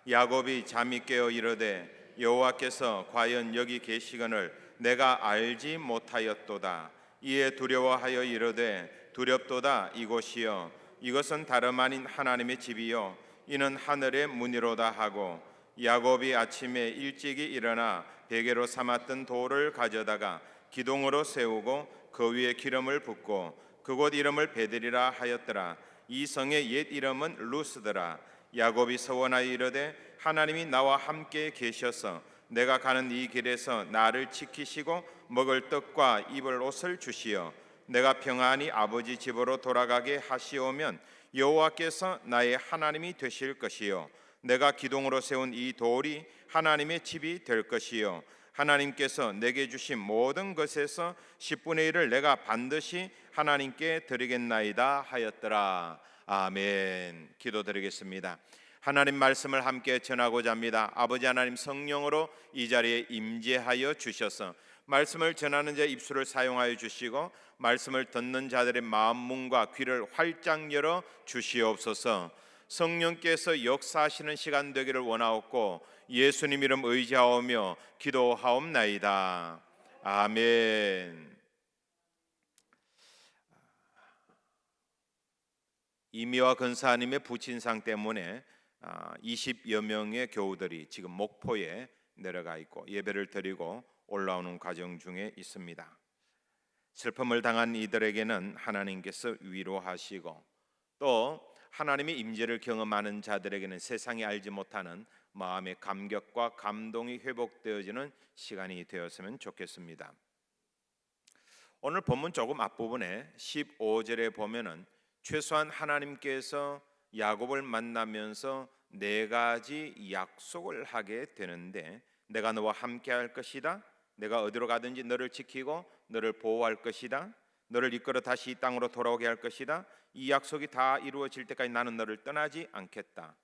야곱이 잠이 깨어 이르되 여호와께서 과연 여기 계시거늘 내가 알지 못하였도다. 이에 두려워하여 이르되 두렵도다. 이곳이여 이것은 다름 아닌 하나님의 집이요 이는 하늘의 문이로다 하고, 야곱이 아침에 일찍이 일어나 베개로 삼았던 돌을 가져다가 기둥으로 세우고 그 위에 기름을 붓고 그곳 이름을 베델이라 하였더라. 이 성의 옛 이름은 루스더라. 야곱이 서원하여 이르되 하나님이 나와 함께 계셔서 내가 가는 이 길에서 나를 지키시고 먹을 떡과 입을 옷을 주시어 내가 평안히 아버지 집으로 돌아가게 하시오면 여호와께서 나의 하나님이 되실 것이요 내가 기둥으로 세운 이 돌이 하나님의 집이 될 것이요 하나님께서 내게 주신 모든 것에서 10분의 1을 내가 반드시 하나님께 드리겠나이다 하였더라. 아멘. 기도드리겠습니다. 하나님 말씀을 함께 전하고자 합니다. 아버지 하나님, 성령으로 이 자리에 임재하여 주셔서 말씀을 전하는 자의 입술을 사용하여 주시고 말씀을 듣는 자들의 마음 문과 귀를 활짝 열어 주시옵소서. 성령께서 역사하시는 시간 되기를 원하옵고 예수님 이름 의지하오며 기도하옵나이다. 아멘. 이미와 근사님의 부친상 때문에 20여 명의 교우들이 지금 목포에 내려가 있고 예배를 드리고 올라오는 과정 중에 있습니다. 슬픔을 당한 이들에게는 하나님께서 위로하시고 또 하나님의 임재를 경험하는 자들에게는 세상이 알지 못하는 마음의 감격과 감동이 회복되어지는 시간이 되었으면 좋겠습니다. 오늘 본문 조금 앞부분에 15절에 보면은 최소한 하나님께서 야곱을 만나면서 네 가지 약속을 하게 되는데, 내가 너와 함께 할 것이다, 내가 어디로 가든지 너를 지키고 너를 보호할 것이다, 너를 이끌어 다시 이 땅으로 돌아오게 할 것이다, 이 약속이 다 이루어질 때까지 나는 너를 떠나지 않겠다.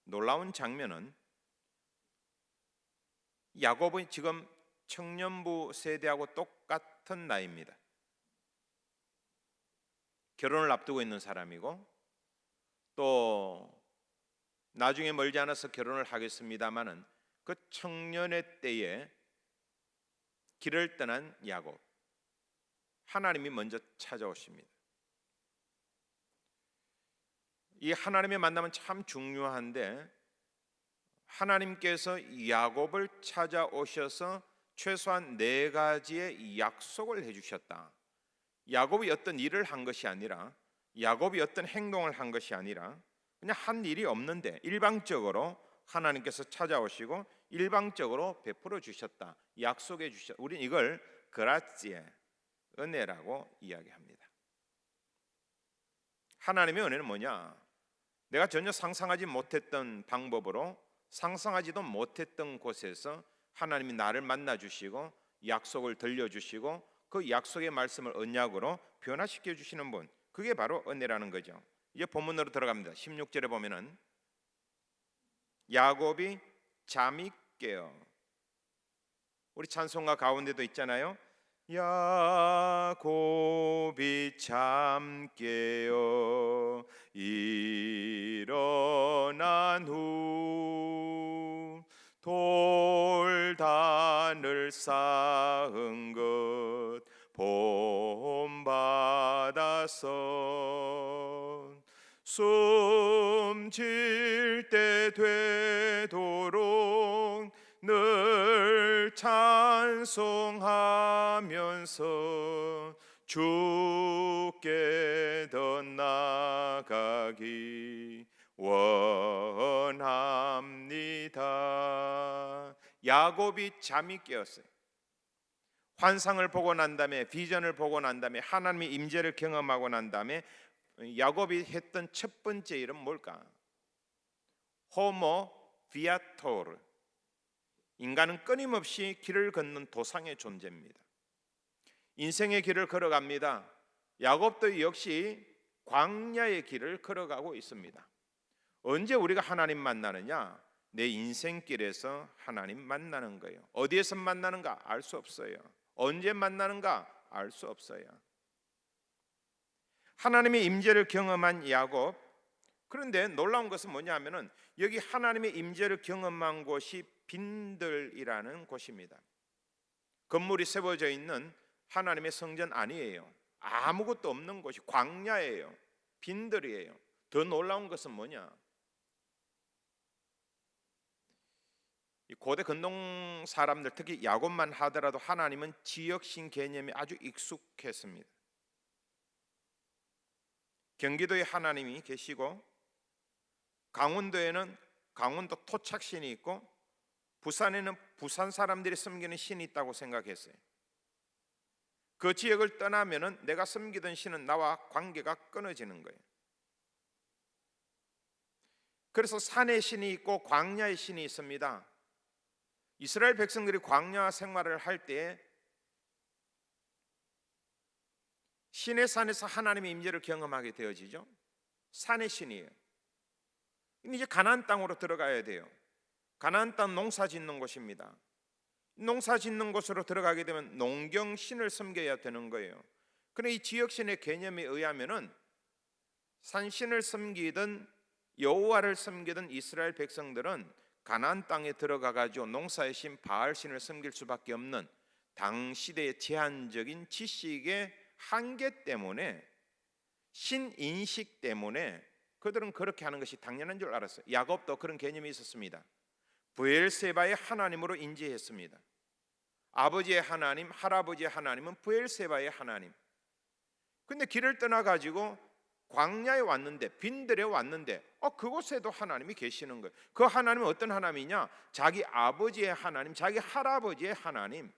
놀라운 장면은 야곱은 지금 청년부 세대하고 똑같은 나이입니다. 결혼을 앞두고 있는 사람이고 또 나중에 멀지 않아서 결혼을 하겠습니다마는 그 청년의 때에 길을 떠난 야곱, 하나님이 먼저 찾아오십니다. 이 하나님의 만남은 참 중요한데 하나님께서 야곱을 찾아오셔서 최소한 네 가지의 약속을 해주셨다. 야곱이 어떤 일을 한 것이 아니라, 야곱이 어떤 행동을 한 것이 아니라 그냥 한 일이 없는데 일방적으로 하나님께서 찾아오시고 일방적으로 베풀어 주셨다, 약속해 주셨다. 우린 이걸 그라치에, 은혜라고 이야기합니다. 하나님의 은혜는 뭐냐? 내가 전혀 상상하지 못했던 방법으로, 상상하지도 못했던 곳에서 하나님이 나를 만나 주시고 약속을 들려주시고 그 약속의 말씀을 언약으로 변화시켜 주시는 분, 그게 바로 은혜라는 거죠. 이제 본문으로 들어갑니다. 16절에 보면은 야곱이 잠이 깨어, 우리 찬송가 가운데도 있잖아요. 야곱이 잠 깨어 일어난 후 돌단을 쌓은 것 본받아서 숨질 때 되도록 늘 찬송하면서 주께 더 나아가기 원합니다. 야곱이 잠이 깨었어요. 환상을 보고 난 다음에, 비전을 보고 난 다음에, 하나님의 임재를 경험하고 난 다음에 야곱이 했던 첫 번째 일은 뭘까? 호모 비아토르, 인간은 끊임없이 길을 걷는 도상의 존재입니다. 인생의 길을 걸어갑니다. 야곱도 역시 광야의 길을 걸어가고 있습니다. 언제 우리가 하나님 만나느냐? 내 인생길에서 하나님 만나는 거예요. 어디에서 만나는가 알 수 없어요. 언제 만나는가 알 수 없어요. 하나님의 임재를 경험한 야곱, 그런데 놀라운 것은 뭐냐면은 여기 하나님의 임재를 경험한 곳이 빈들이라는 곳입니다. 건물이 세워져 있는 하나님의 성전 아니에요. 아무것도 없는 곳이 광야예요. 빈들이에요. 더 놀라운 것은 뭐냐? 이 고대 근동 사람들, 특히 야곱만 하더라도 하나님은 지역신 개념이 아주 익숙했습니다. 경기도에 하나님이 계시고, 강원도에는 강원도 토착신이 있고, 부산에는 부산 사람들이 섬기는 신이 있다고 생각했어요. 그 지역을 떠나면은 내가 섬기던 신은 나와 관계가 끊어지는 거예요. 그래서 산의 신이 있고 광야의 신이 있습니다. 이스라엘 백성들이 광야 생활을 할 때 신의 산에서 하나님의 임재를 경험하게 되어지죠. 산의 신이에요. 이제 가나안 땅으로 들어가야 돼요. 가나안 땅 농사 짓는 곳입니다. 농사 짓는 곳으로 들어가게 되면 농경신을 섬겨야 되는 거예요. 그런데 이 지역신의 개념에 의하면은 산신을 섬기던 여호와를 섬기던 이스라엘 백성들은 가나안 땅에 들어가 가지고 농사의 신 바알신을 섬길 수밖에 없는 당시대의 제한적인 지식의 한계 때문에, 신인식 때문에 그들은 그렇게 하는 것이 당연한 줄 알았어요. 야곱도 그런 개념이 있었습니다. 브엘세바의 하나님으로 인지했습니다. 아버지의 하나님, 할아버지의 하나님은 브엘세바의 하나님. 근데 길을 떠나가지고 광야에 왔는데, 빈들에 왔는데 그곳에도 하나님이 계시는 거예요. 그 하나님은 어떤 하나님이냐? 자기 아버지의 하나님, 자기 할아버지의 하나님,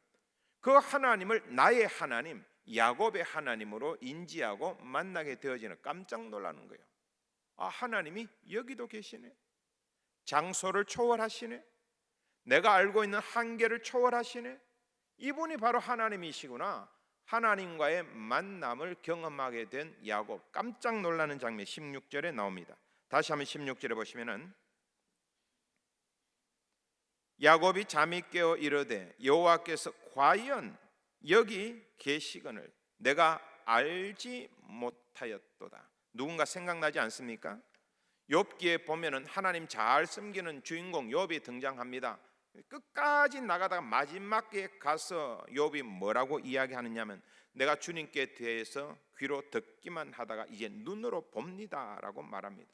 그 하나님을 나의 하나님, 야곱의 하나님으로 인지하고 만나게 되어지는, 깜짝 놀라는 거예요. 하나님이 여기도 계시네. 장소를 초월하시네. 내가 알고 있는 한계를 초월하시네. 이분이 바로 하나님이시구나. 하나님과의 만남을 경험하게 된 야곱, 깜짝 놀라는 장면 16절에 나옵니다. 다시 한번 16절에 보시면은, 야곱이 잠이 깨어 이르되 여호와께서 과연 여기 계시거늘 내가 알지 못하였도다. 누군가 생각나지 않습니까? 욥기에 보면은 하나님 잘 섬기는 주인공 욥이 등장합니다. 끝까지 나가다가 마지막에 가서 욥이 뭐라고 이야기하느냐면, 내가 주님께 대해서 귀로 듣기만 하다가 이제 눈으로 봅니다라고 말합니다.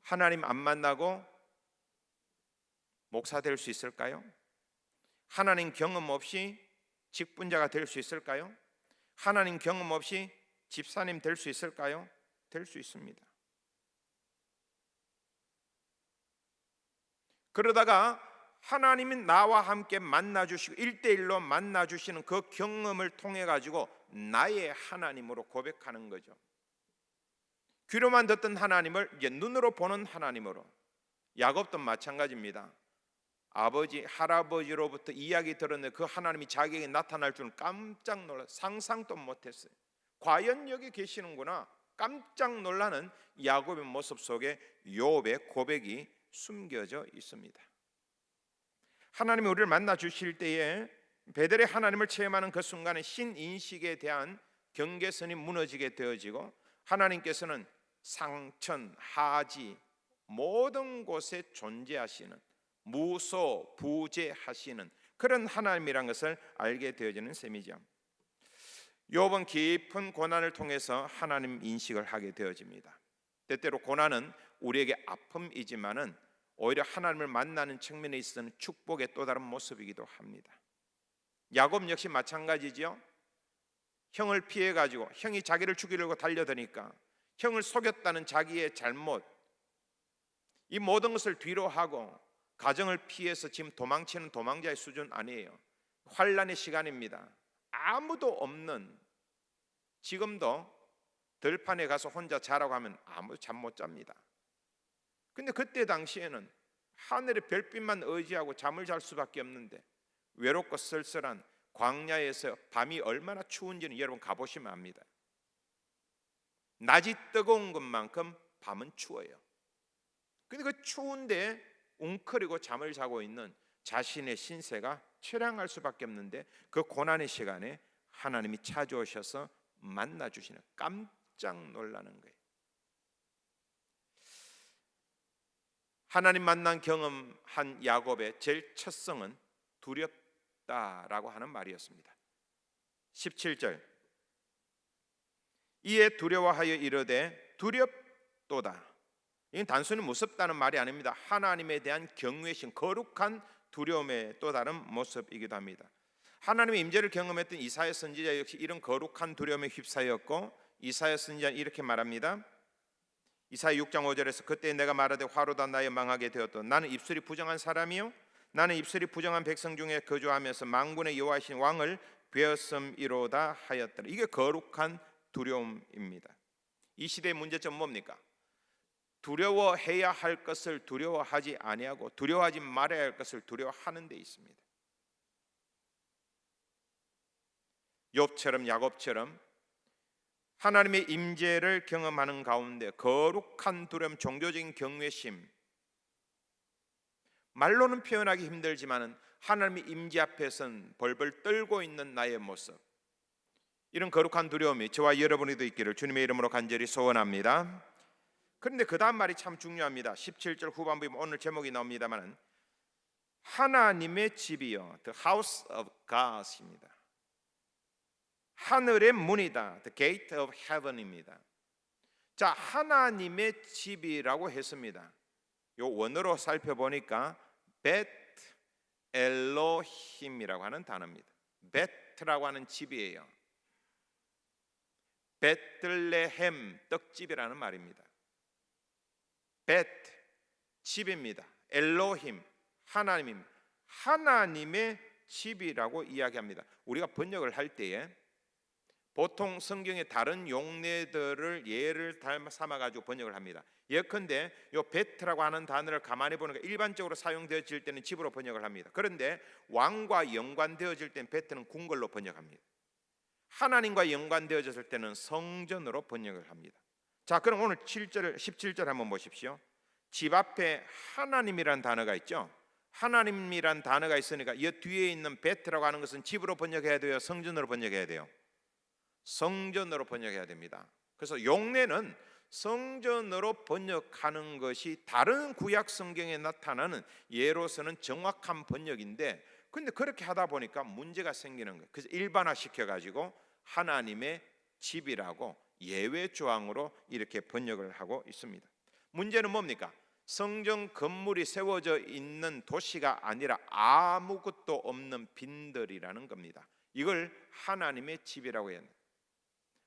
하나님 안 만나고 목사 될 수 있을까요? 하나님 경험 없이 직분자가 될 수 있을까요? 하나님 경험 없이 집사님 될 수 있을까요? 될 수 있습니다. 그러다가 하나님이 나와 함께 만나주시고 1대1로 만나주시는 그 경험을 통해 가지고 나의 하나님으로 고백하는 거죠. 귀로만 듣던 하나님을 이제 눈으로 보는 하나님으로. 야곱도 마찬가지입니다. 아버지, 할아버지로부터 이야기 들었는데 그 하나님이 자기에게 나타날 줄은 깜짝 놀라, 상상도 못했어요. 과연 여기 계시는구나, 깜짝 놀라는 야곱의 모습 속에 욥의 고백이 숨겨져 있습니다. 하나님이 우리를 만나 주실 때에 베델의 하나님을 체험하는 그 순간에 신인식에 대한 경계선이 무너지게 되어지고, 하나님께서는 상천, 하지 모든 곳에 존재하시는, 무소, 부재하시는 그런 하나님이란 것을 알게 되어지는 셈이죠. 욥은 깊은 고난을 통해서 하나님 인식을 하게 되어집니다. 때때로 고난은 우리에게 아픔이지만은 오히려 하나님을 만나는 측면에 있어서는 축복의 또 다른 모습이기도 합니다. 야곱 역시 마찬가지지요. 형을 피해 가지고 형이 자기를 죽이려고 달려드니까 형을 속였다는 자기의 잘못, 이 모든 것을 뒤로 하고 가정을 피해서 지금 도망치는 도망자의 수준 아니에요. 환란의 시간입니다. 아무도 없는, 지금도 들판에 가서 혼자 자라고 하면 아무도 잠 못 잡니다. 근데 그때 당시에는 하늘의 별빛만 의지하고 잠을 잘 수밖에 없는데, 외롭고 쓸쓸한 광야에서 밤이 얼마나 추운지는 여러분 가보시면 압니다. 낮이 뜨거운 것만큼 밤은 추워요. 근데 그 추운데 웅크리고 잠을 자고 있는 자신의 신세가 처량할 수밖에 없는데, 그 고난의 시간에 하나님이 찾아오셔서 만나주시는, 깜짝 놀라는 거예요. 하나님 만난 경험한 야곱의 제일 첫성은 두렵다라고 하는 말이었습니다. 17절 이에 두려워하여 이르되 두렵도다. 이건 단순히 무섭다는 말이 아닙니다. 하나님에 대한 경외심, 거룩한 두려움의 또 다른 모습이기도 합니다. 하나님의 임재를 경험했던 이사야 선지자 역시 이런 거룩한 두려움에 휩싸였고, 이사야 선지자는 이렇게 말합니다. 이사야 6장 5절에서 그때 내가 말하되 화로다 나의 망하게 되었다. 나는 입술이 부정한 사람이요 나는 입술이 부정한 백성 중에 거주하면서 만군의 여호와이신 왕을 베었음이로다 하였더라. 이게 거룩한 두려움입니다. 이 시대의 문제점은 뭡니까? 두려워해야 할 것을 두려워하지 아니하고 두려워하지 말아야 할 것을 두려워하는 데 있습니다. 욥처럼 야곱처럼 하나님의 임재를 경험하는 가운데 거룩한 두려움, 종교적인 경외심, 말로는 표현하기 힘들지만 하나님의 임재 앞에선 벌벌 떨고 있는 나의 모습, 이런 거룩한 두려움이 저와 여러분에도 있기를 주님의 이름으로 간절히 소원합니다. 그런데 그 다음 말이 참 중요합니다. 17절 후반부에 오늘 제목이 나옵니다만 하나님의 집이요 The house of God입니다. 하늘의 문이다 The gate of heaven입니다. 자, 하나님의 집이라고 했습니다. 요 원어로 살펴보니까 벳 엘로힘이라고 하는 단어입니다. 벳라고 하는 집이에요. 베들레헴 떡집이라는 말입니다. 벳 집입니다. 엘로힘 하나님입니다. 하나님의 집이라고 이야기합니다. 우리가 번역을 할 때에 보통 성경의 다른 용례들을 예를 삼아 가지고 번역을 합니다. 예컨대 요 베트라고 하는 단어를 가만히 보니까 일반적으로 사용되어질 때는 집으로 번역을 합니다. 그런데 왕과 연관되어질 때는 베트는 궁궐로 번역합니다. 하나님과 연관되어졌을 때는 성전으로 번역을 합니다. 자, 그럼 오늘 17절 한번 보십시오. 집 앞에 하나님이란 단어가 있죠. 하나님이란 단어가 있으니까 이 뒤에 있는 베트라고 하는 것은 집으로 번역해야 돼요, 성전으로 번역해야 돼요? 성전으로 번역해야 됩니다. 그래서 용례는 성전으로 번역하는 것이 다른 구약 성경에 나타나는 예로서는 정확한 번역인데, 근데 그렇게 하다 보니까 문제가 생기는 거예요. 그래서 일반화시켜 가지고 하나님의 집이라고 예외 조항으로 이렇게 번역을 하고 있습니다. 문제는 뭡니까? 성전 건물이 세워져 있는 도시가 아니라 아무것도 없는 빈들이라는 겁니다. 이걸 하나님의 집이라고 해야 합니다.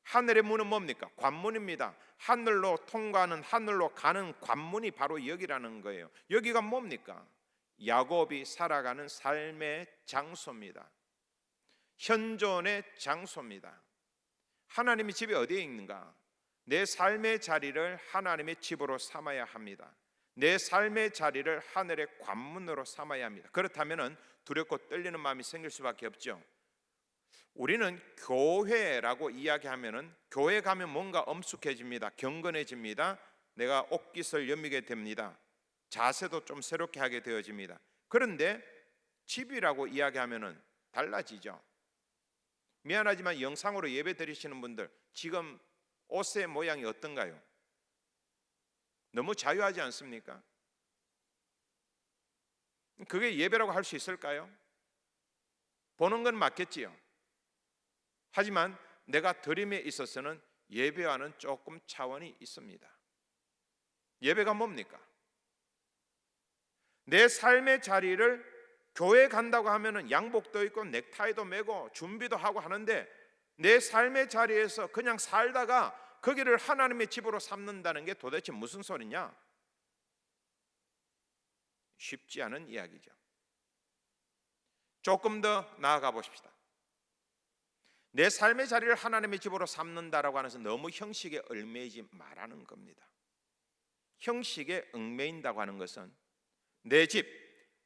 하늘의 문은 뭡니까? 관문입니다. 하늘로 통과하는, 하늘로 가는 관문이 바로 여기라는 거예요. 여기가 뭡니까? 야곱이 살아가는 삶의 장소입니다. 현존의 장소입니다. 하나님의 집이 어디에 있는가? 내 삶의 자리를 하나님의 집으로 삼아야 합니다. 내 삶의 자리를 하늘의 관문으로 삼아야 합니다. 그렇다면 두렵고 떨리는 마음이 생길 수밖에 없죠. 우리는 교회라고 이야기하면은 교회 가면 뭔가 엄숙해집니다. 경건해집니다. 내가 옷깃을 여미게 됩니다. 자세도 좀 새롭게 하게 되어집니다. 그런데 집이라고 이야기하면은 달라지죠. 미안하지만 영상으로 예배 드리시는 분들 지금 옷의 모양이 어떤가요? 너무 자유하지 않습니까? 그게 예배라고 할 수 있을까요? 보는 건 맞겠지요. 하지만 내가 드림에 있어서는 예배와는 조금 차원이 있습니다. 예배가 뭡니까? 내 삶의 자리를 교회 간다고 하면은 양복도 입고 넥타이도 매고 준비도 하고 하는데 내 삶의 자리에서 그냥 살다가 거기를 하나님의 집으로 삼는다는 게 도대체 무슨 소리냐? 쉽지 않은 이야기죠. 조금 더 나아가 보십시다. 내 삶의 자리를 하나님의 집으로 삼는다라고 하면서 너무 형식에 얽매이지 말라는 겁니다. 형식에 얽매인다고 하는 것은 내 집,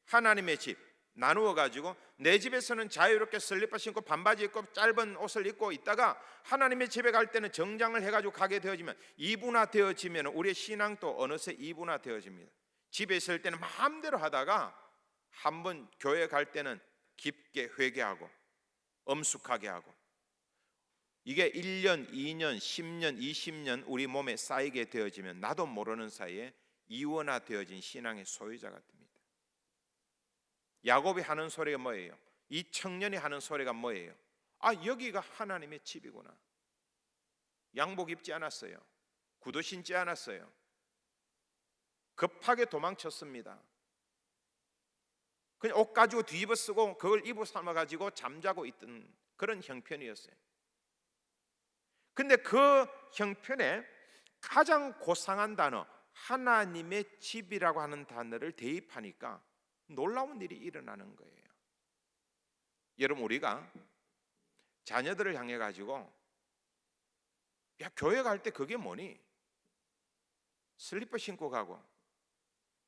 하나님의 집 나누어 가지고 내 집에서는 자유롭게 슬리퍼 신고 반바지 입고 짧은 옷을 입고 있다가 하나님의 집에 갈 때는 정장을 해가지고 가게 되어지면 이분화되어지면 우리의 신앙도 어느새 이분화되어집니다. 집에 있을 때는 마음대로 하다가 한번 교회 갈 때는 깊게 회개하고 엄숙하게 하고 이게 1년, 2년, 10년, 20년 우리 몸에 쌓이게 되어지면 나도 모르는 사이에 이원화되어진 신앙의 소유자가 됩니다. 야곱이 하는 소리가 뭐예요? 이 청년이 하는 소리가 뭐예요? 아, 여기가 하나님의 집이구나. 양복 입지 않았어요. 구두 신지 않았어요. 급하게 도망쳤습니다. 그냥 옷 가지고 뒤집어 쓰고 그걸 입어 삼아 가지고 잠자고 있던 그런 형편이었어요. 근데 그 형편에 가장 고상한 단어, 하나님의 집이라고 하는 단어를 대입하니까 놀라운 일이 일어나는 거예요. 여러분, 우리가 자녀들을 향해 가지고 야, 교회 갈 때 그게 뭐니? 슬리퍼 신고 가고,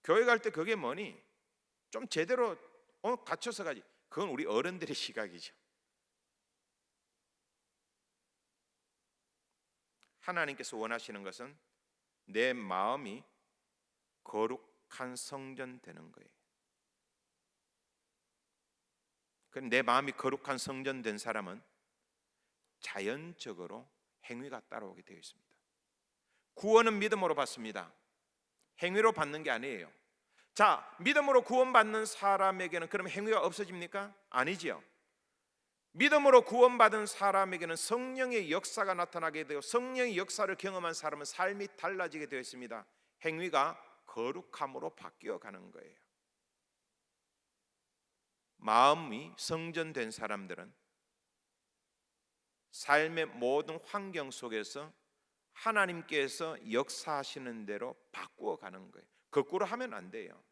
교회 갈 때 그게 뭐니? 좀 제대로 갖춰서 가지. 그건 우리 어른들의 시각이죠. 하나님께서 원하시는 것은 내 마음이 거룩한 성전 되는 거예요. 그럼 내 마음이 거룩한 성전 된 사람은 자연적으로 행위가 따라오게 되어 있습니다. 구원은 믿음으로 받습니다. 행위로 받는 게 아니에요. 자, 믿음으로 구원받는 사람에게는 그럼 행위가 없어집니까? 아니지요. 믿음으로 구원받은 사람에게는 성령의 역사가 나타나게 되고, 성령의 역사를 경험한 사람은 삶이 달라지게 되어 있습니다. 행위가 거룩함으로 바뀌어 가는 거예요. 마음이 성전된 사람들은 삶의 모든 환경 속에서 하나님께서 역사하시는 대로 바꾸어 가는 거예요. 거꾸로 하면 안 돼요.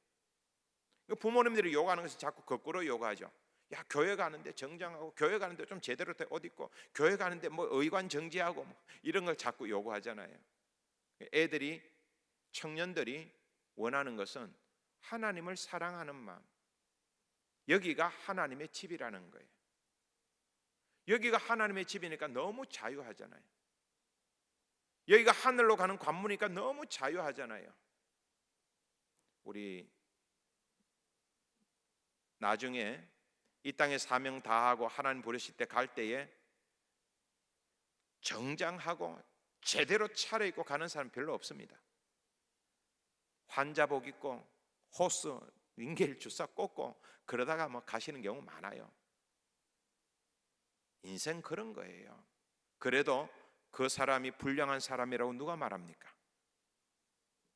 부모님들이 요구하는 것은 자꾸 거꾸로 요구하죠. 야, 교회 가는데 정장하고, 교회 가는데 좀 제대로 된 옷 입고, 교회 가는데 뭐 의관 정지하고 뭐 이런 걸 자꾸 요구하잖아요. 애들이, 청년들이 원하는 것은 하나님을 사랑하는 마음. 여기가 하나님의 집이라는 거예요. 여기가 하나님의 집이니까 너무 자유하잖아요. 여기가 하늘로 가는 관문이니까 너무 자유하잖아요. 우리 나중에 이 땅에 사명 다하고 하나님 부르실 때 갈 때에 정장하고 제대로 차려입고 가는 사람 별로 없습니다. 환자복 입고 호스 링겔 주사 꽂고 그러다가 뭐 가시는 경우 많아요. 인생 그런 거예요. 그래도 그 사람이 불량한 사람이라고 누가 말합니까?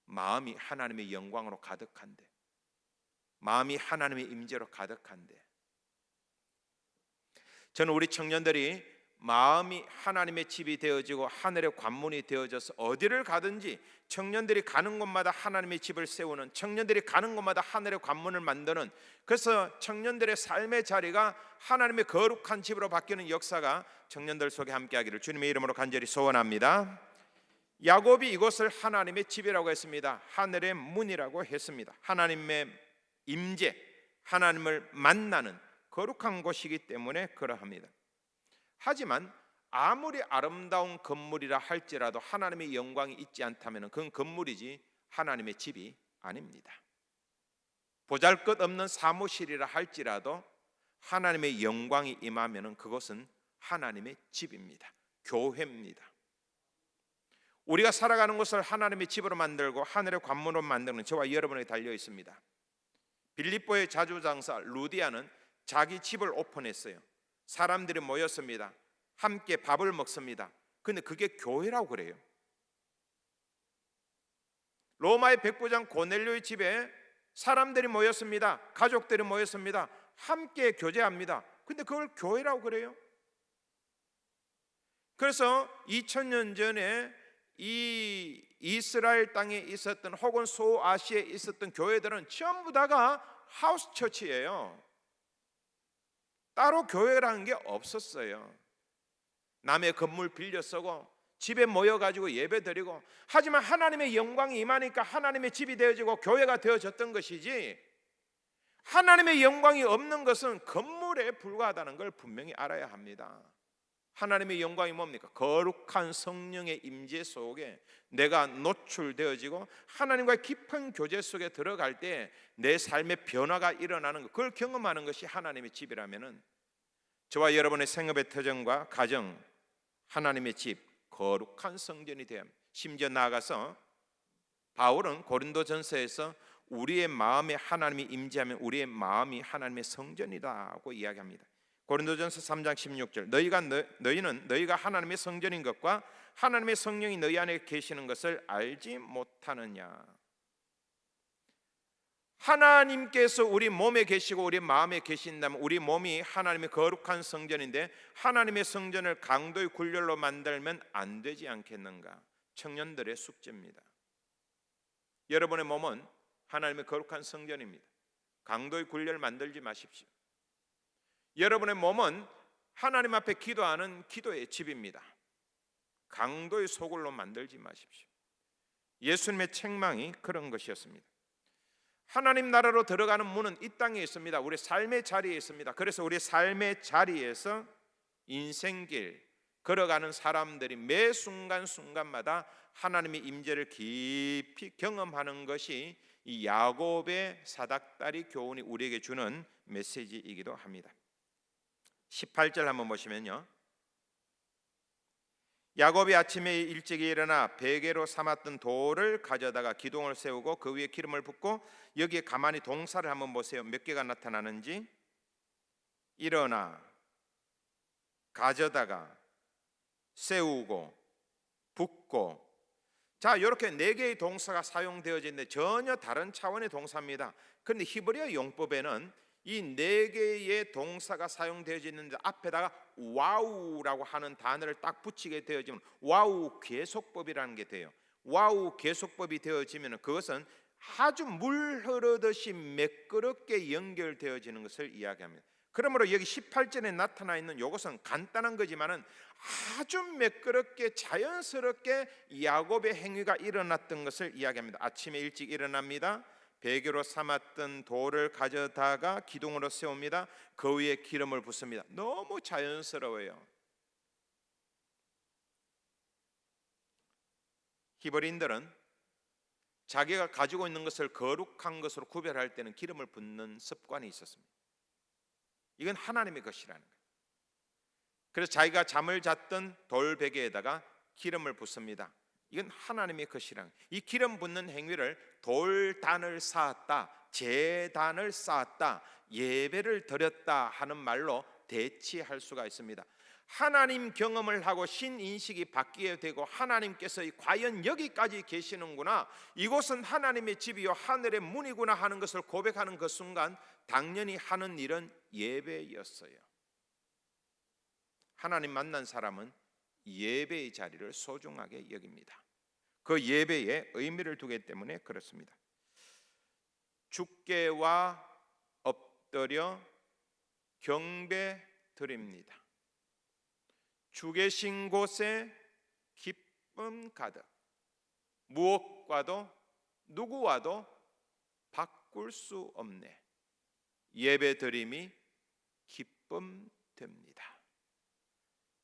마음이 하나님의 영광으로 가득한데, 마음이 하나님의 임재로 가득한데, 저는 우리 청년들이 마음이 하나님의 집이 되어지고 하늘의 관문이 되어져서 어디를 가든지 청년들이 가는 곳마다 하나님의 집을 세우는, 청년들이 가는 곳마다 하늘의 관문을 만드는, 그래서 청년들의 삶의 자리가 하나님의 거룩한 집으로 바뀌는 역사가 청년들 속에 함께하기를 주님의 이름으로 간절히 소원합니다. 야곱이 이곳을 하나님의 집이라고 했습니다. 하늘의 문이라고 했습니다. 하나님의 임재, 하나님을 만나는 거룩한 곳이기 때문에 그러합니다. 하지만 아무리 아름다운 건물이라 할지라도 하나님의 영광이 있지 않다면 그건 건물이지 하나님의 집이 아닙니다. 보잘것없는 사무실이라 할지라도 하나님의 영광이 임하면 그것은 하나님의 집입니다. 교회입니다. 우리가 살아가는 곳을 하나님의 집으로 만들고 하늘의 관문으로 만드는 저와 여러분에게 달려 있습니다. 빌립보의 자주장사 루디아는 자기 집을 오픈했어요. 사람들이 모였습니다. 함께 밥을 먹습니다. 근데 그게 교회라고 그래요. 로마의 백부장 고넬료의 집에 사람들이 모였습니다. 가족들이 모였습니다. 함께 교제합니다. 근데 그걸 교회라고 그래요. 그래서 2000년 전에 이 이스라엘 땅에 있었던 혹은 소아시아에 있었던 교회들은 전부 다가 하우스 처치예요. 따로 교회라는 게 없었어요. 남의 건물 빌려 쓰고 집에 모여가지고 예배 드리고, 하지만 하나님의 영광이 임하니까 하나님의 집이 되어지고 교회가 되어졌던 것이지, 하나님의 영광이 없는 것은 건물에 불과하다는 걸 분명히 알아야 합니다. 하나님의 영광이 뭡니까? 거룩한 성령의 임재 속에 내가 노출되어지고 하나님과의 깊은 교제 속에 들어갈 때 내 삶의 변화가 일어나는 것, 그걸 경험하는 것이 하나님의 집이라면은 저와 여러분의 생업의 터전과 가정, 하나님의 집, 거룩한 성전이 되어야 합니다. 심지어 나아가서 바울은 고린도전서에서 우리의 마음에 하나님이 임재하면 우리의 마음이 하나님의 성전이라고 이야기합니다. 고린도전서 3장 16절 너희는 너희가 하나님의 성전인 것과 하나님의 성령이 너희 안에 계시는 것을 알지 못하느냐. 하나님께서 우리 몸에 계시고 우리 마음에 계신다면 우리 몸이 하나님의 거룩한 성전인데 하나님의 성전을 강도의 굴렬로 만들면 안 되지 않겠는가? 청년들의 숙제입니다. 여러분의 몸은 하나님의 거룩한 성전입니다. 강도의 굴렬 만들지 마십시오. 여러분의 몸은 하나님 앞에 기도하는 기도의 집입니다. 강도의 소굴로 만들지 마십시오. 예수님의 책망이 그런 것이었습니다. 하나님 나라로 들어가는 문은 이 땅에 있습니다. 우리 삶의 자리에 있습니다. 그래서 우리 삶의 자리에서 인생길 걸어가는 사람들이 매 순간순간마다 하나님의 임재를 깊이 경험하는 것이 이 야곱의 사닥다리 교훈이 우리에게 주는 메시지이기도 합니다. 18절 한번 보시면요, 야곱이 아침에 일찍 일어나 베개로 삼았던 돌을 가져다가 기둥을 세우고 그 위에 기름을 붓고, 여기에 가만히 동사를 한번 보세요. 몇 개가 나타나는지. 일어나, 가져다가, 세우고, 붓고. 자, 이렇게 네 개의 동사가 사용되어져 있는데 전혀 다른 차원의 동사입니다. 그런데 히브리어 용법에는 이 네 개의 동사가 사용되어져 있는데 앞에다가 와우라고 하는 단어를 딱 붙이게 되어지면 와우 계속법이라는 게 돼요. 와우 계속법이 되어지면 그것은 아주 물 흐르듯이 매끄럽게 연결되어지는 것을 이야기합니다. 그러므로 여기 18절에 나타나 있는 이것은 간단한 거지만은 아주 매끄럽게 자연스럽게 야곱의 행위가 일어났던 것을 이야기합니다. 아침에 일찍 일어납니다. 베개로 삼았던 돌을 가져다가 기둥으로 세웁니다. 그 위에 기름을 붓습니다. 너무 자연스러워요. 히브리인들은 자기가 가지고 있는 것을 거룩한 것으로 구별할 때는 기름을 붓는 습관이 있었습니다. 이건 하나님의 것이라는 거예요. 그래서 자기가 잠을 잤던 돌베개에다가 기름을 붓습니다. 이건 하나님의 것이라는 거예요. 이 기름 붓는 행위를 돌단을 쌓았다, 제단을 쌓았다, 예배를 드렸다 하는 말로 대치할 수가 있습니다. 하나님 경험을 하고 신인식이 바뀌게 되고 하나님께서 과연 여기까지 계시는구나, 이곳은 하나님의 집이요 하늘의 문이구나 하는 것을 고백하는 그 순간 당연히 하는 일은 예배였어요. 하나님 만난 사람은 예배의 자리를 소중하게 여깁니다. 그 예배에 의미를 두기 때문에 그렇습니다. 주께와 엎드려 경배 드립니다. 주 계신 곳에 기쁨 가득, 무엇과도 누구와도 바꿀 수 없네. 예배 드림이 기쁨 됩니다.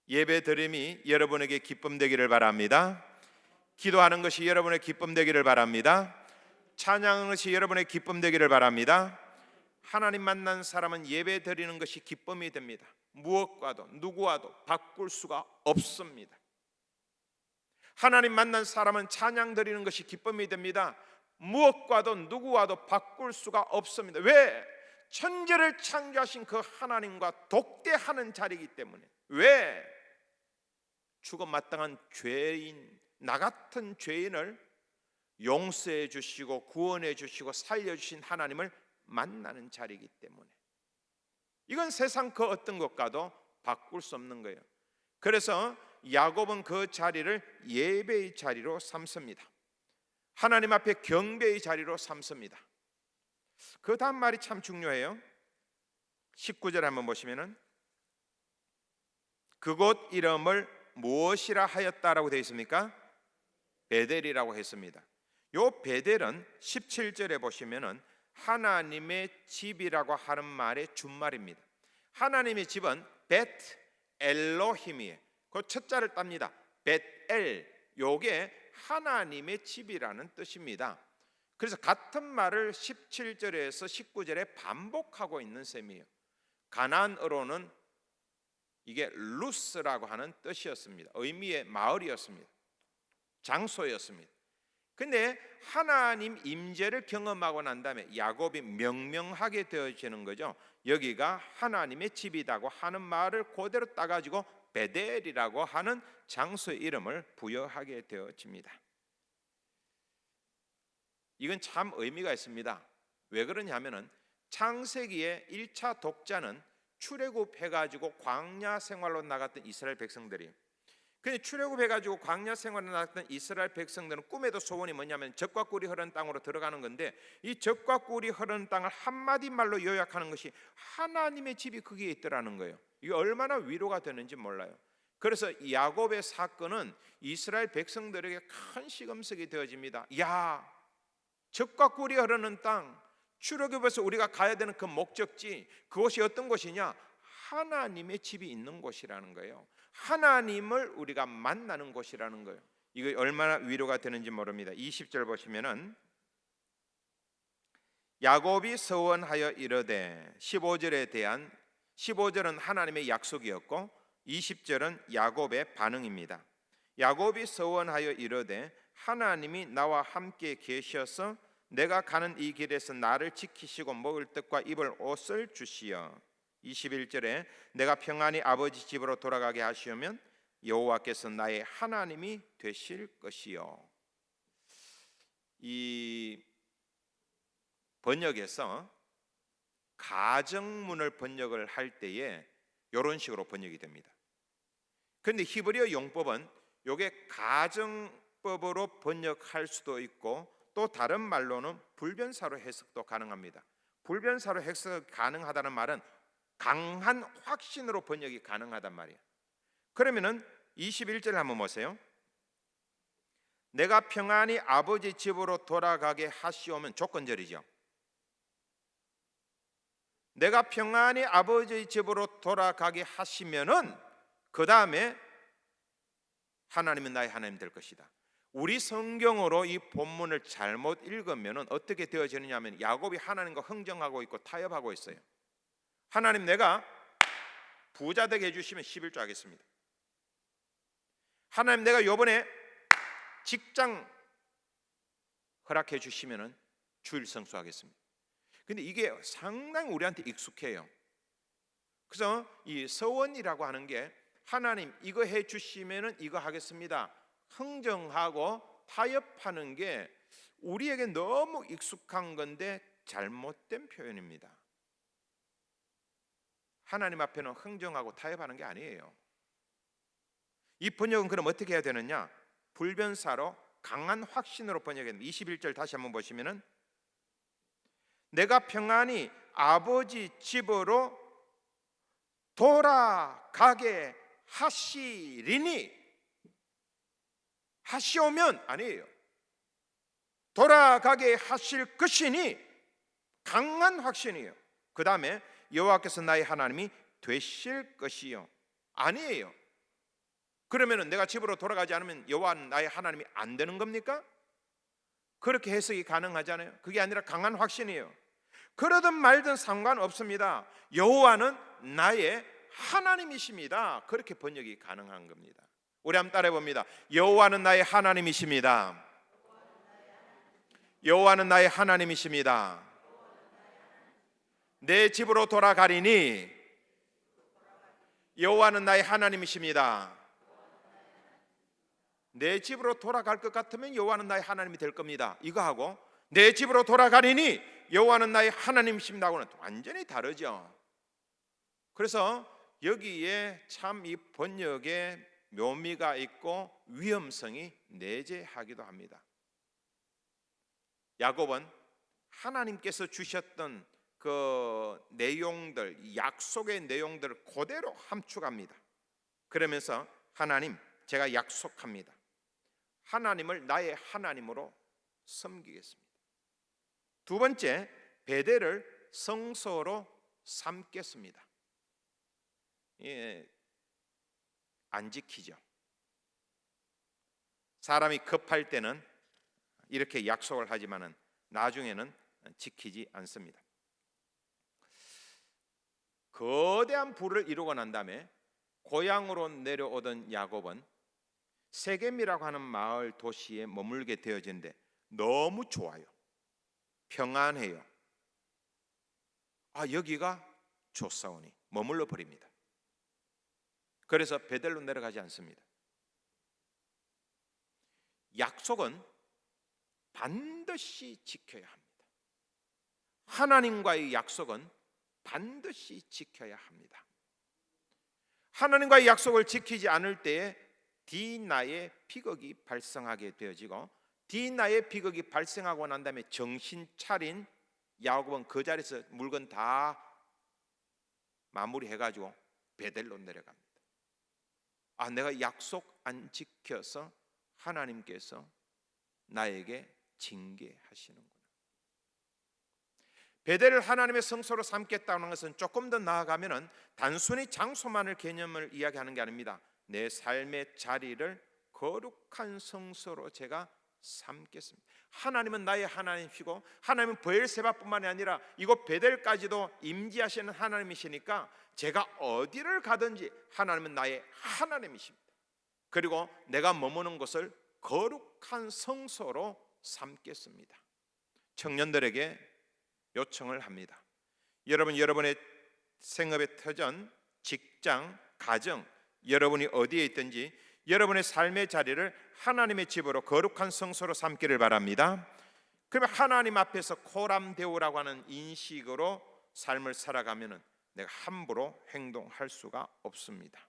예배 드림이 여러분에게 기쁨 되기를 바랍니다. 기도하는 것이 여러분의 기쁨 되기를 바랍니다. 찬양하는 것이 여러분의 기쁨 되기를 바랍니다. 하나님 만난 사람은 예배 드리는 것이 기쁨이 됩니다. 무엇과도 누구와도 바꿀 수가 없습니다. 하나님 만난 사람은 찬양 드리는 것이 기쁨이 됩니다. 무엇과도 누구와도 바꿀 수가 없습니다. 왜? 천지를 창조하신 그 하나님과 독대하는 자리이기 때문에. 왜? 죽어 마땅한 죄인, 나 같은 죄인을 용서해 주시고 구원해 주시고 살려주신 하나님을 만나는 자리이기 때문에. 이건 세상 그 어떤 것과도 바꿀 수 없는 거예요. 그래서 야곱은 그 자리를 예배의 자리로 삼습니다. 하나님 앞에 경배의 자리로 삼습니다. 그 다음 말이 참 중요해요. 19절 한번 보시면은 그곳 이름을 무엇이라 하였다라고 되어 있습니까? 베델이라고 했습니다. 요 베델은 17절에 보시면은 하나님의 집이라고 하는 말의 준말입니다. 하나님의 집은 벳 엘로힘이에요. 그 첫 자를 땁니다. 벳엘, 요게 하나님의 집이라는 뜻입니다. 그래서 같은 말을 17절에서 19절에 반복하고 있는 셈이에요. 가나안어로는 이게 루스라고 하는 뜻이었습니다. 의미의 마을이었습니다. 장소였습니다. 근데 하나님 임재를 경험하고 난 다음에 야곱이 명명하게 되어지는 거죠. 여기가 하나님의 집이라고 하는 말을 그대로 따가지고 베델이라고 하는 장소의 이름을 부여하게 되어집니다. 이건 참 의미가 있습니다. 왜 그러냐면은 창세기의 1차 독자는 출애굽해가지고 광야 생활로 나갔던 이스라엘 백성들이, 근데 출애굽해가지고 광야 생활로 나갔던 이스라엘 백성들은 꿈에도 소원이 뭐냐면 젖과 꿀이 흐르는 땅으로 들어가는 건데, 이 젖과 꿀이 흐르는 땅을 한마디 말로 요약하는 것이 하나님의 집이 거기에 있더라는 거예요. 이게 얼마나 위로가 되는지 몰라요. 그래서 야곱의 사건은 이스라엘 백성들에게 큰 시금석이 되어집니다. 야, 젖과 꿀이 흐르는 땅, 출애굽에서 우리가 가야 되는 그 목적지, 그곳이 어떤 곳이냐? 하나님의 집이 있는 곳이라는 거예요. 하나님을 우리가 만나는 곳이라는 거예요. 이거 얼마나 위로가 되는지 모릅니다. 20절 보시면은 야곱이 서원하여 이르되, 15절은 하나님의 약속이었고 20절은 야곱의 반응입니다. 야곱이 서원하여 이르되 하나님이 나와 함께 계셔서 내가 가는 이 길에서 나를 지키시고 먹을 떡과 입을 옷을 주시어 21절에 내가 평안히 아버지 집으로 돌아가게 하시오면 여호와께서 나의 하나님이 되실 것이요. 이 번역에서 가정문을 번역을 할 때에 이런 식으로 번역이 됩니다. 그런데 히브리어 용법은 이게 가정법으로 번역할 수도 있고 또 다른 말로는 불변사로 해석도 가능합니다. 불변사로 해석 가능하다는 말은 강한 확신으로 번역이 가능하단 말이에요. 그러면은 21절 한번 보세요. 내가 평안히 아버지 집으로 돌아가게 하시오면 조건절이죠. 내가 평안히 아버지 집으로 돌아가게 하시면은 그 다음에 하나님은 나의 하나님 될 것이다. 우리 성경으로 이 본문을 잘못 읽으면은 어떻게 되어지느냐면 야곱이 하나님과 흥정하고 있고 타협하고 있어요. 하나님, 내가 부자 되게 해주시면 11조 하겠습니다. 하나님, 내가 이번에 직장 허락해 주시면 주일 성수하겠습니다. 근데 이게 상당히 우리한테 익숙해요. 그래서 이 서원이라고 하는 게 하나님 이거 해 주시면 이거 하겠습니다, 흥정하고 타협하는 게 우리에게 너무 익숙한 건데 잘못된 표현입니다. 하나님 앞에는 흥정하고 타협하는 게 아니에요. 이 번역은 그럼 어떻게 해야 되느냐? 불변사로 강한 확신으로 번역해야 됩니다. 21절 다시 한번 보시면은 내가 평안히 아버지 집으로 돌아가게 하시리니, 하시오면 아니에요. 돌아가게 하실 것이니, 강한 확신이에요. 그 다음에 여호와께서 나의 하나님이 되실 것이요, 아니에요. 그러면은 내가 집으로 돌아가지 않으면 여호와는 나의 하나님이 안 되는 겁니까? 그렇게 해석이 가능하잖아요. 그게 아니라 강한 확신이에요. 그러든 말든 상관없습니다. 여호와는 나의 하나님이십니다. 그렇게 번역이 가능한 겁니다. 우리 한번 따라해 봅니다. 여호와는 나의 하나님이십니다. 여호와는 나의 하나님이십니다. 내 집으로 돌아가리니 여호와는 나의 하나님이십니다. 내 집으로 돌아갈 것 같으면 여호와는 나의 하나님이 될 겁니다. 이거 하고 내 집으로 돌아가리니 여호와는 나의 하나님이십니다고는 완전히 다르죠. 그래서 여기에 참 이 번역에 묘미가 있고 위험성이 내재하기도 합니다. 야곱은 하나님께서 주셨던 그 내용들, 약속의 내용들을 그대로 함축합니다. 그러면서 하나님, 제가 약속합니다. 하나님을 나의 하나님으로 섬기겠습니다. 두 번째, 베델을 성소로 삼겠습니다. 안 지키죠. 사람이 급할 때는 이렇게 약속을 하지만은 나중에는 지키지 않습니다. 거대한 부를 이루고 난 다음에 고향으로 내려오던 야곱은 세겜이라고 하는 마을 도시에 머물게 되어진데, 너무 좋아요. 평안해요. 여기가 좋사오니 머물러 버립니다. 그래서 베델로 내려가지 않습니다. 약속은 반드시 지켜야 합니다. 하나님과의 약속은 반드시 지켜야 합니다. 하나님과의 약속을 지키지 않을 때에 디나의 비극이 발생하게 되어지고, 디나의 비극이 발생하고 난 다음에 정신 차린 야곱은 그 자리에서 물건 다 마무리해가지고 베델로 내려갑니다. 내가 약속 안 지켜서 하나님께서 나에게 징계하시는구나. 베델을 하나님의 성소로 삼겠다는 것은 조금 더 나아가면은 단순히 장소만을 개념을 이야기하는 게 아닙니다. 내 삶의 자리를 거룩한 성소로 제가 삼겠습니다. 하나님은 나의 하나님이시고, 하나님은 브엘세바뿐만이 아니라 이곳 베델까지도 임재하시는 하나님이시니까 제가 어디를 가든지 하나님은 나의 하나님이십니다. 그리고 내가 머무는 곳을 거룩한 성소로 삼겠습니다. 청년들에게 요청을 합니다. 여러분의 생업의 터전, 직장, 가정, 여러분이 어디에 있든지 여러분의 삶의 자리를 하나님의 집으로 거룩한 성소로 삼기를 바랍니다. 그러면 하나님 앞에서 코람데오라고 하는 인식으로 삶을 살아가면은 내가 함부로 행동할 수가 없습니다.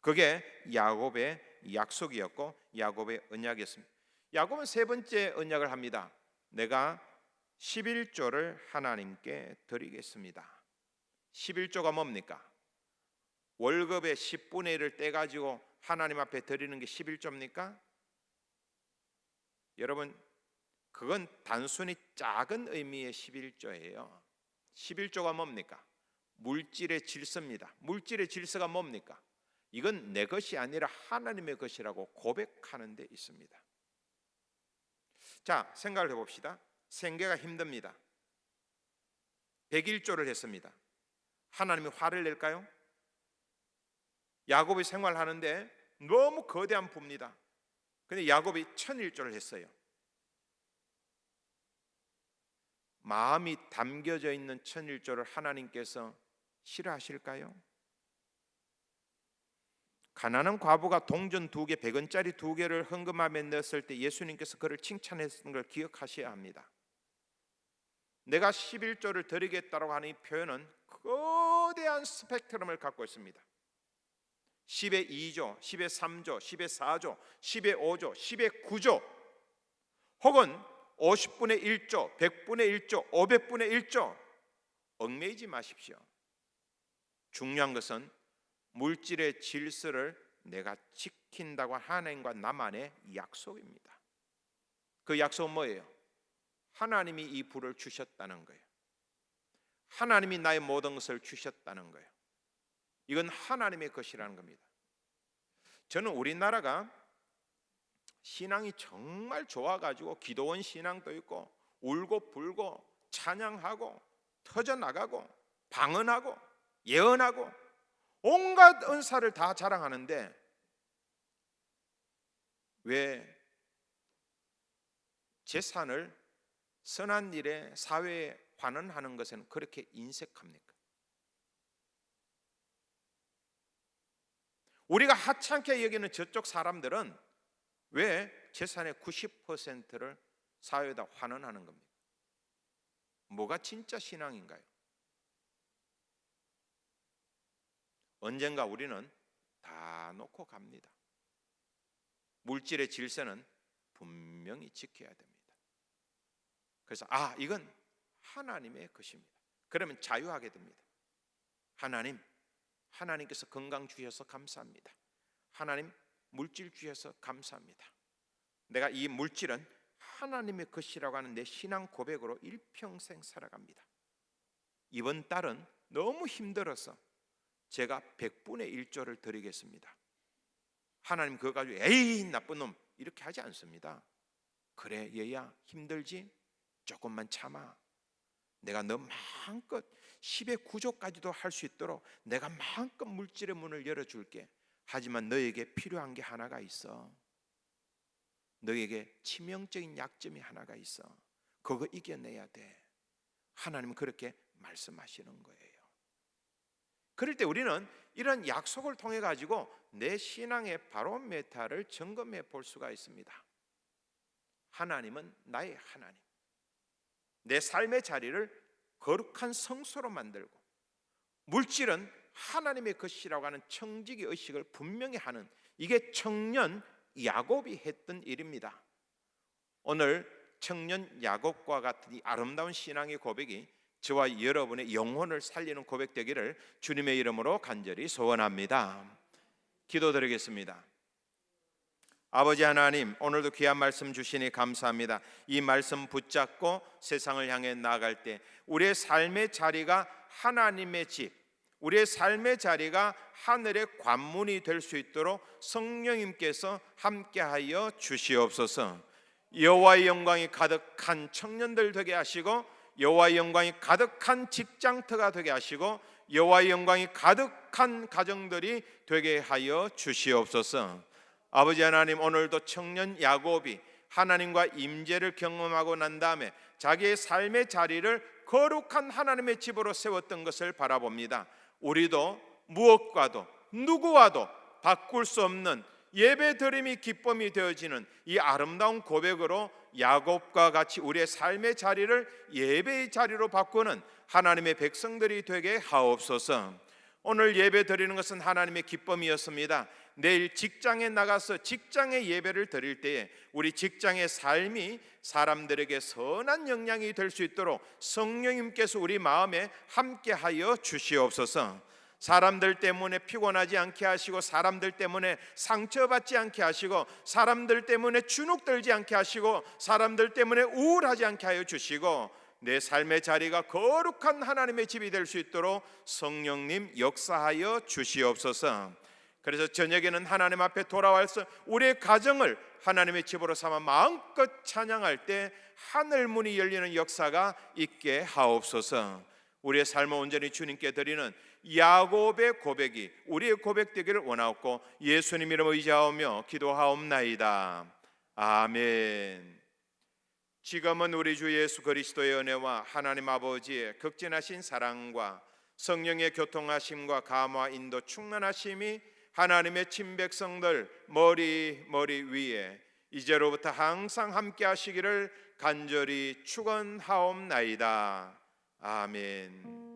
그게 야곱의 약속이었고 야곱의 언약이었습니다. 야곱은 세 번째 언약을 합니다. 내가 11조를 하나님께 드리겠습니다. 11조가 뭡니까? 월급의 10분의 1을 떼가지고 하나님 앞에 드리는 게 11조입니까? 여러분, 그건 단순히 작은 의미의 11조예요. 11조가 뭡니까? 물질의 질서입니다. 물질의 질서가 뭡니까? 이건 내 것이 아니라 하나님의 것이라고 고백하는 데 있습니다. 자, 생각을 해봅시다. 생계가 힘듭니다. 101조를 했습니다. 하나님이 화를 낼까요? 야곱이 생활하는데 너무 거대한 부입니다. 근데 야곱이 1001조를 했어요. 마음이 담겨져 있는 1001조를 하나님께서 싫어하실까요? 가난한 과부가 동전 2개, 100원짜리 2개를 헌금함에 넣었을 때 예수님께서 그를 칭찬했던 걸 기억하셔야 합니다. 내가 11조를 드리겠다고 하는 이 표현은 거대한 스펙트럼을 갖고 있습니다. 10의 2조, 10의 3조, 10의 4조, 10의 5조, 10의 9조, 혹은 50분의 1조, 100분의 1조, 500분의 1조. 얽매이지 마십시오. 중요한 것은 물질의 질서를 내가 지킨다고 하나님과 나만의 약속입니다. 그 약속은 뭐예요? 하나님이 이 부를 주셨다는 거예요. 하나님이 나의 모든 것을 주셨다는 거예요. 이건 하나님의 것이라는 겁니다. 저는 우리나라가 신앙이 정말 좋아가지고 기도원 신앙도 있고 울고 불고 찬양하고 터져나가고 방언하고 예언하고 온갖 은사를 다 자랑하는데 왜 재산을 선한 일에 사회에 환원하는 것에는 그렇게 인색합니까? 우리가 하찮게 여기는 저쪽 사람들은 왜 재산의 90%를 사회에다 환원하는 겁니까? 뭐가 진짜 신앙인가요? 언젠가 우리는 다 놓고 갑니다. 물질의 질서는 분명히 지켜야 됩니다. 그래서 이건 하나님의 것입니다. 그러면 자유하게 됩니다. 하나님께서 건강 주셔서 감사합니다. 하나님 물질 주셔서 감사합니다. 내가 이 물질은 하나님의 것이라고 하는 내 신앙 고백으로 일평생 살아갑니다. 이번 달은 너무 힘들어서 제가 100분의 1조를 드리겠습니다. 하나님 그거 가지고 에이 나쁜 놈 이렇게 하지 않습니다. 그래 얘야 힘들지? 조금만 참아. 내가 너 마음껏 10의 9조까지도 할 수 있도록 내가 마음껏 물질의 문을 열어줄게. 하지만 너에게 필요한 게 하나가 있어. 너에게 치명적인 약점이 하나가 있어. 그거 이겨내야 돼. 하나님은 그렇게 말씀하시는 거예요. 그럴 때 우리는 이런 약속을 통해 가지고 내 신앙의 바로메타를 점검해 볼 수가 있습니다. 하나님은 나의 하나님, 내 삶의 자리를 거룩한 성소로 만들고, 물질은 하나님의 것이라고 하는 청지기 의식을 분명히 하는, 이게 청년 야곱이 했던 일입니다. 오늘 청년 야곱과 같은 이 아름다운 신앙의 고백이 저와 여러분의 영혼을 살리는 고백되기를 주님의 이름으로 간절히 소원합니다. 기도드리겠습니다. 아버지 하나님, 오늘도 귀한 말씀 주시니 감사합니다. 이 말씀 붙잡고 세상을 향해 나아갈 때 우리의 삶의 자리가 하나님의 집, 우리의 삶의 자리가 하늘의 관문이 될 수 있도록 성령님께서 함께하여 주시옵소서. 여호와의 영광이 가득한 청년들 되게 하시고, 여호와의 영광이 가득한 직장터가 되게 하시고, 여호와의 영광이 가득한 가정들이 되게 하여 주시옵소서. 아버지 하나님, 오늘도 청년 야곱이 하나님과 임재를 경험하고 난 다음에 자기의 삶의 자리를 거룩한 하나님의 집으로 세웠던 것을 바라봅니다. 우리도 무엇과도 누구와도 바꿀 수 없는 예배 드림이 기쁨이 되어지는 이 아름다운 고백으로 야곱과 같이 우리의 삶의 자리를 예배의 자리로 바꾸는 하나님의 백성들이 되게 하옵소서. 오늘 예배 드리는 것은 하나님의 기쁨이었습니다. 내일 직장에 나가서 직장의 예배를 드릴 때에 우리 직장의 삶이 사람들에게 선한 영향이 될 수 있도록 성령님께서 우리 마음에 함께하여 주시옵소서. 사람들 때문에 피곤하지 않게 하시고, 사람들 때문에 상처받지 않게 하시고, 사람들 때문에 주눅들지 않게 하시고, 사람들 때문에 우울하지 않게 하여 주시고, 내 삶의 자리가 거룩한 하나님의 집이 될 수 있도록 성령님 역사하여 주시옵소서. 그래서 저녁에는 하나님 앞에 돌아와서 우리의 가정을 하나님의 집으로 삼아 마음껏 찬양할 때 하늘 문이 열리는 역사가 있게 하옵소서. 우리의 삶을 온전히 주님께 드리는 야곱의 고백이 우리의 고백 되기를 원하옵고, 예수님 이름으로 의지하오며 기도하옵나이다. 아멘. 지금은 우리 주 예수 그리스도의 은혜와 하나님 아버지의 극진하신 사랑과 성령의 교통하심과 감화 인도 충만하심이 하나님의 친백성들 머리 위에 이제로부터 항상 함께 하시기를 간절히 축원하옵나이다. 아멘.